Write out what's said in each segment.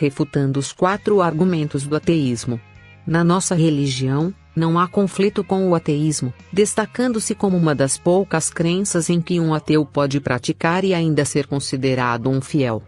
refutando os 4 argumentos do ateísmo. Na nossa religião, não há conflito com o ateísmo, destacando-se como uma das poucas crenças em que um ateu pode praticar e ainda ser considerado um fiel.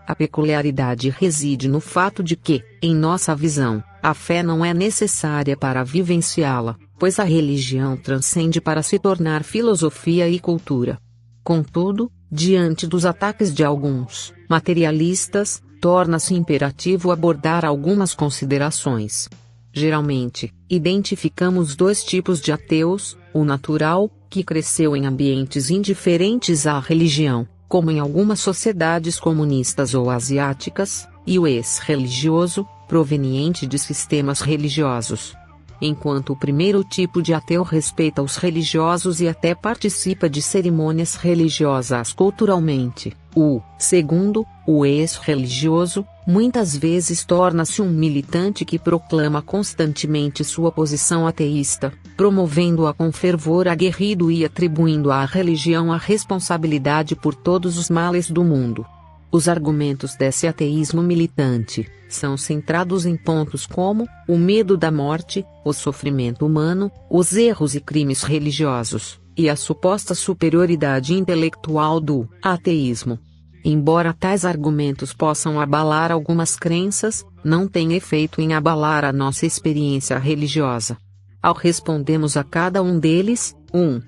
A peculiaridade reside no fato de que, em nossa visão, a fé não é necessária para vivenciá-la, pois a religião transcende para se tornar filosofia e cultura. Contudo, diante dos ataques de alguns materialistas, torna-se imperativo abordar algumas considerações. Geralmente, identificamos 2 tipos de ateus: o natural, que cresceu em ambientes indiferentes à religião, como em algumas sociedades comunistas ou asiáticas, e o ex-religioso, proveniente de sistemas religiosos. Enquanto o primeiro tipo de ateu respeita os religiosos e até participa de cerimônias religiosas culturalmente, o segundo, o ex-religioso, muitas vezes torna-se um militante que proclama constantemente sua posição ateísta, promovendo-a com fervor aguerrido e atribuindo à religião a responsabilidade por todos os males do mundo. Os argumentos desse ateísmo militante são centrados em pontos como o medo da morte, o sofrimento humano, os erros e crimes religiosos, e a suposta superioridade intelectual do ateísmo. Embora tais argumentos possam abalar algumas crenças, não têm efeito em abalar a nossa experiência religiosa. Ao respondermos a cada um deles, 1.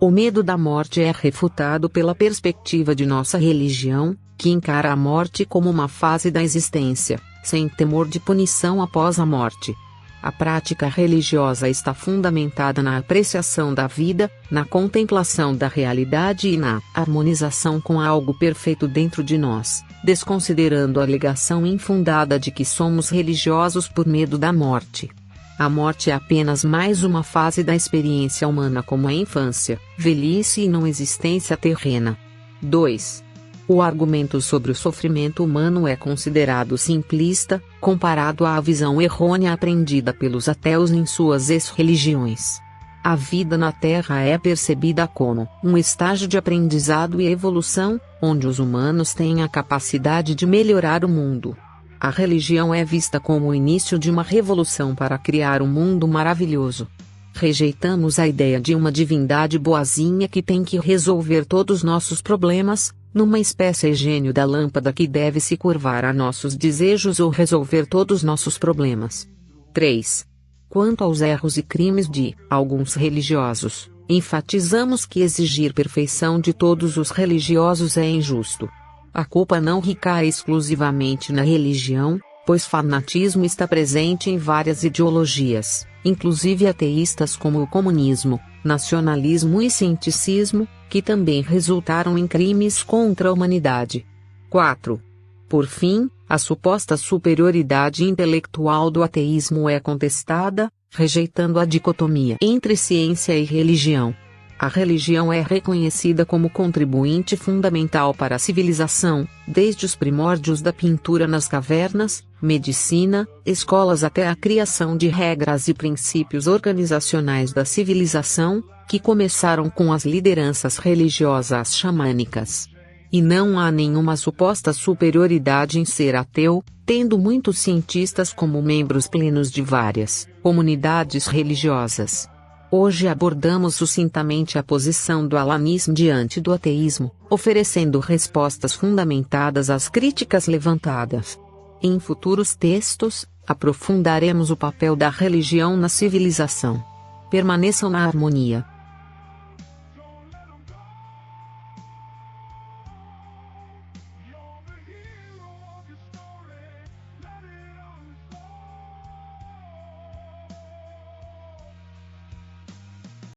O medo da morte é refutado pela perspectiva de nossa religião, que encara a morte como uma fase da existência, sem temor de punição após a morte. A prática religiosa está fundamentada na apreciação da vida, na contemplação da realidade e na harmonização com algo perfeito dentro de nós, desconsiderando a alegação infundada de que somos religiosos por medo da morte. A morte é apenas mais uma fase da experiência humana, como a infância, velhice e não existência terrena. 2. O argumento sobre o sofrimento humano é considerado simplista, comparado à visão errônea aprendida pelos ateus em suas ex-religiões. A vida na Terra é percebida como um estágio de aprendizado e evolução, onde os humanos têm a capacidade de melhorar o mundo. A religião é vista como o início de uma revolução para criar um mundo maravilhoso. Rejeitamos a ideia de uma divindade boazinha que tem que resolver todos os nossos problemas, numa espécie gênio da lâmpada que deve se curvar a nossos desejos ou resolver todos os nossos problemas. 3. Quanto aos erros e crimes de alguns religiosos, enfatizamos que exigir perfeição de todos os religiosos é injusto. A culpa não recai exclusivamente na religião, pois fanatismo está presente em várias ideologias, inclusive ateístas como o comunismo, nacionalismo e cienticismo, que também resultaram em crimes contra a humanidade. 4. Por fim, a suposta superioridade intelectual do ateísmo é contestada, rejeitando a dicotomia entre ciência e religião. A religião é reconhecida como contribuinte fundamental para a civilização, desde os primórdios da pintura nas cavernas, medicina, escolas até a criação de regras e princípios organizacionais da civilização, que começaram com as lideranças religiosas xamânicas. E não há nenhuma suposta superioridade em ser ateu, tendo muitos cientistas como membros plenos de várias comunidades religiosas. Hoje abordamos sucintamente a posição do alanismo diante do ateísmo, oferecendo respostas fundamentadas às críticas levantadas. Em futuros textos, aprofundaremos o papel da religião na civilização. Permaneçam na harmonia.